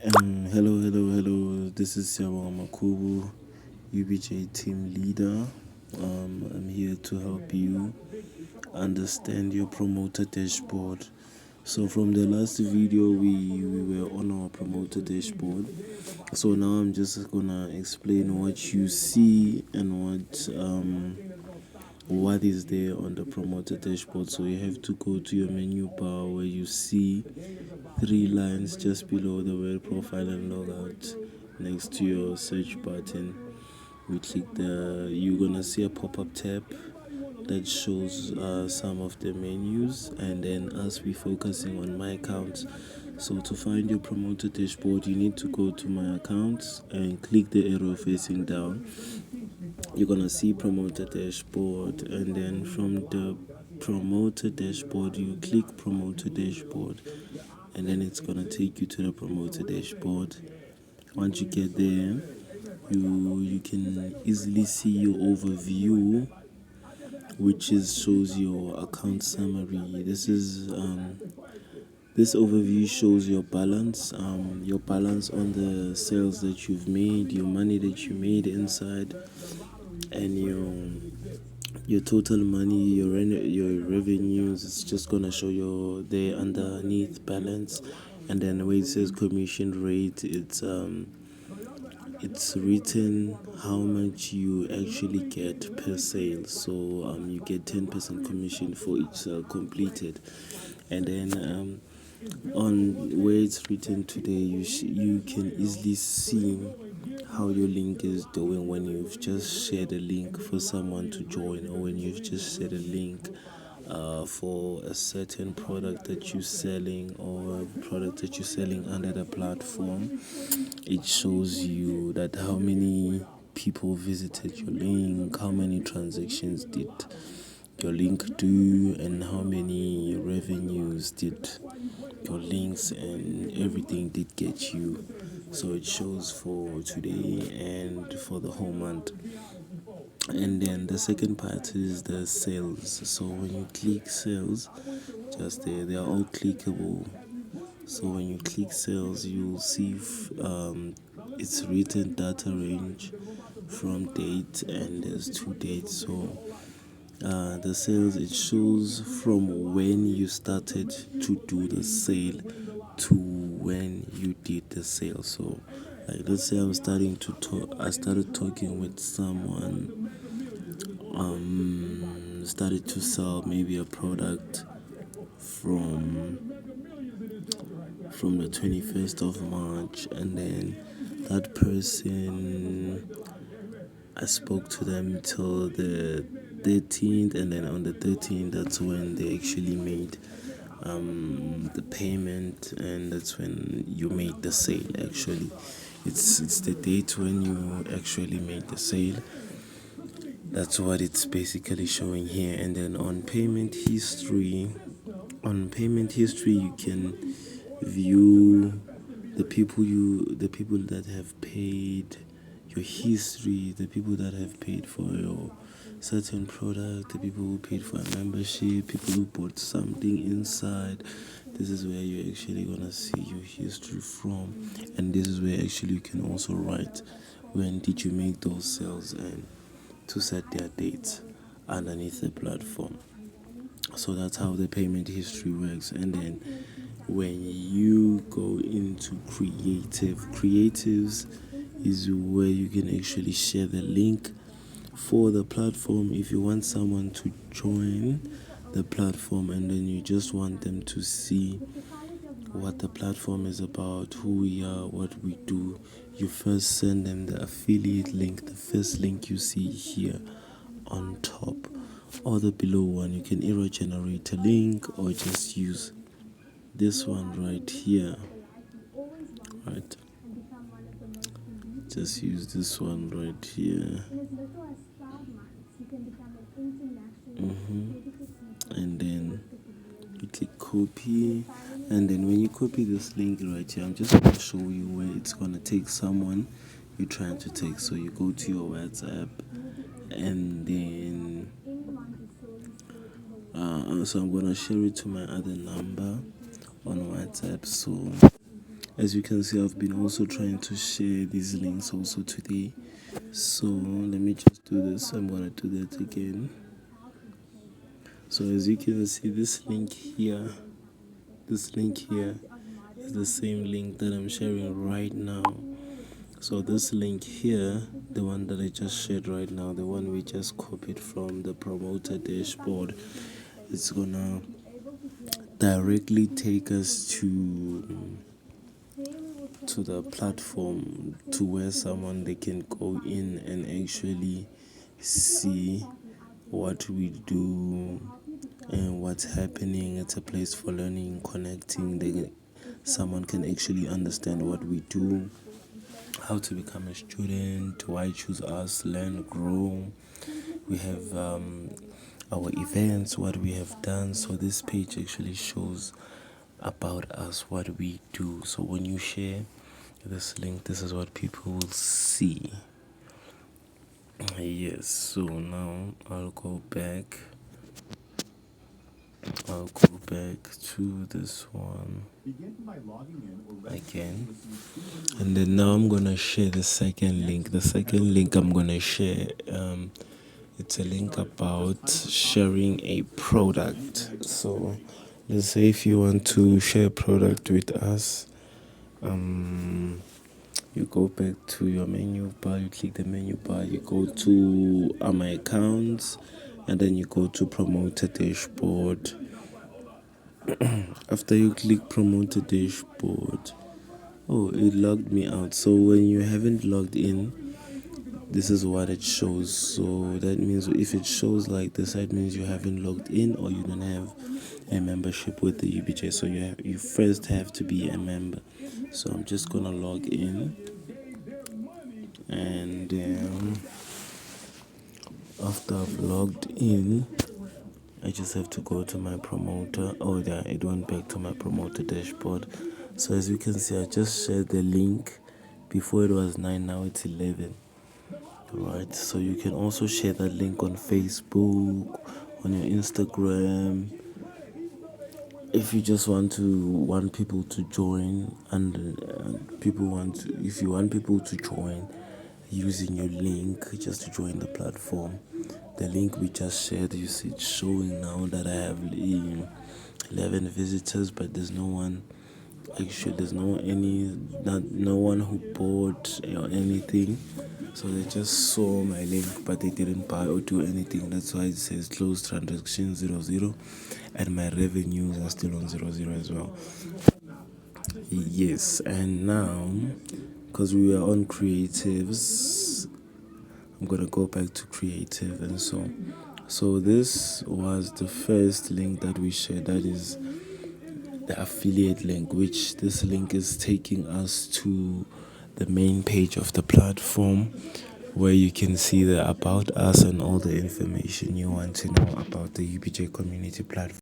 Hello. This is Siyabonga Makubu, UBJ team leader. I'm here to help you understand your promoter dashboard. So from the last video, we were on our promoter dashboard. So now I'm just gonna explain what you see and what is there on the promoter dashboard. So you have to go to your menu bar where you see three lines just below the word profile and logout next to your search button. We click you're gonna see a pop-up tab that shows some of the menus, and then as we focusing on my accounts. So to find your promoter dashboard, you need to go to my accounts and click the arrow facing down. You're gonna see promoter dashboard, and then from the promoter dashboard you click promoter dashboard, and then it's gonna take you to the promoter dashboard. Once you get there, you can easily see your overview, which shows your account summary. This overview shows your balance on the sales that you've made, your money that you made inside, and your total money, your revenues. It's just gonna show you there underneath balance, and then where it says commission rate, it's written how much you actually get per sale. So you get 10% commission for each sale completed, and then on where it's written today, you can easily see how your link is doing when you've just shared a link for someone to join, or when you've just shared a link for a certain product that you're selling, or a product that you're selling under the platform. It shows you that how many people visited your link, how many transactions did your link do, and how many revenues did your links and everything did get you. So it shows for today and for the whole month. And then the second part is the sales. So when you click sales, just there, they are all clickable. So when you click sales, you'll see it's written data range from date, and there's two dates. So the sales, it shows from when you started to do the sale to when you did the sale. So like, let's say I started talking with someone, started to sell maybe a product from the 21st of March, and then that person, I spoke to them till the 13th, and then on the 13th, that's when they actually made the payment, and that's when you made the sale. Actually, it's the date when you actually made the sale. That's what it's basically showing here. And then on payment history, you can view the people that have paid, your history, the people that have paid for your certain product, the people who paid for a membership, people who bought something inside. This is where you're actually gonna see your history from, and this is where actually you can also write when did you make those sales, and to set their dates underneath the platform. So that's how the payment history works. And then when you go into creatives is where you can actually share the link for the platform if you want someone to join the platform, and then you just want them to see what the platform is about, who we are, what we do. You first send them the affiliate link, the first link you see here on top, or the below one. You can error generate a link, or just use this one right here. Right, just use this one right here. And then you click copy, and then when you copy this link right here, I'm just going to show you where it's going to take someone you're trying to take. So you go to your WhatsApp, and then so I'm going to share it to my other number on WhatsApp. So As you can see, I've been also trying to share these links also today. So let me just do this. I'm gonna do that again. So as you can see, this link here is the same link that I'm sharing right now. So this link here, the one that I just shared right now, the one we just copied from the Promoter Dashboard, it's gonna directly take us to the platform, to where someone they can go in and actually see what we do and what's happening. It's a place for learning, connecting. Someone can actually understand what we do, how to become a student, why choose us, learn, grow. We have our events, what we have done. So this page actually shows about us, what we do. So when you share this link, this is what people will see. Yes, so now I'll go back to this one again, and then now I'm gonna share the second link. The second link I'm gonna share, it's a link about sharing a product. So let's say if you want to share a product with us, you go back to your menu bar, you click the menu bar, you go to my accounts, and then you go to Promoter Dashboard. After you click Promoter Dashboard, it logged me out. So when you haven't logged in, this is what it shows. So that means if it shows like this, that means you haven't logged in or you don't have a membership with the UDJ. So you first have to be a member. So I'm just gonna log in, and after I've logged in, I just have to go to my promoter. Oh yeah, it went back to my Promoter Dashboard. So as you can see, I just shared the link. Before it was 9, now it's 11. Right, so you can also share that link on Facebook, on your Instagram. If you just want people to join, and if you want people to join using your link just to join the platform, the link we just shared, you see it's showing now that I have 11 visitors, but there's no one. Actually, there's no one who bought or anything. So they just saw my link, but they didn't buy or do anything. That's why it says closed transaction 00, and my revenues are still on 00 as well. Yes, and now, because we were on creatives, I'm gonna go back to creative, and so this was the first link that we shared, that is the affiliate link, which this link is taking us to the main page of the platform, where you can see the about us and all the information you want to know about the UDJ community platform.